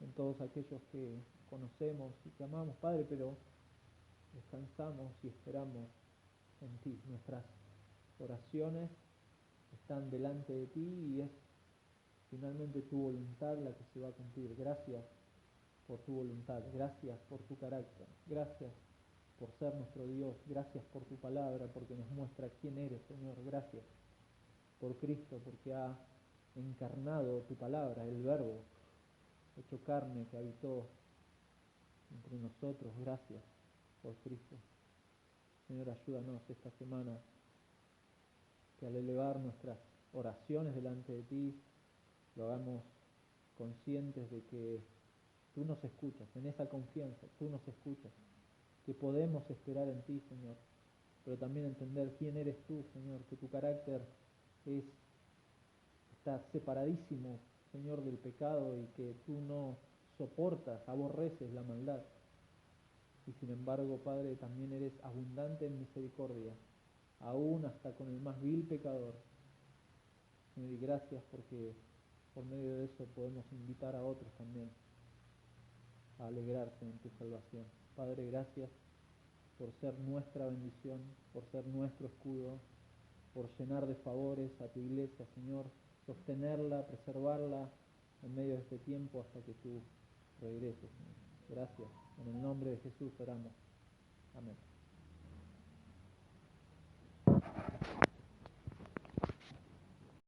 Speaker 1: en todos aquellos que conocemos y que amamos, Padre, pero descansamos y esperamos en ti. Nuestras oraciones están delante de ti y es finalmente tu voluntad la que se va a cumplir. Gracias por tu voluntad, gracias por tu carácter, gracias por ser nuestro Dios, gracias por tu palabra, porque nos muestra quién eres, Señor. Gracias por Cristo, porque ha encarnado tu palabra, el Verbo, hecho carne que habitó entre nosotros. Gracias por Cristo. Señor, ayúdanos esta semana, que al elevar nuestras oraciones delante de ti, lo hagamos conscientes de que tú nos escuchas, en esa confianza, tú nos escuchas, que podemos esperar en ti, Señor, pero también entender quién eres tú, Señor, que tu carácter está separadísimo, Señor, del pecado y que tú no soportas, aborreces la maldad. Y sin embargo, Padre, también eres abundante en misericordia, aún hasta con el más vil pecador. Señor, y gracias porque por medio de eso podemos invitar a otros también a alegrarse en tu salvación. Padre, gracias por ser nuestra bendición, por ser nuestro escudo, por llenar de favores a tu iglesia, Señor, sostenerla, preservarla en medio de este tiempo hasta que tú regreses, Señor. Gracias. En el nombre de Jesús oramos. Amén.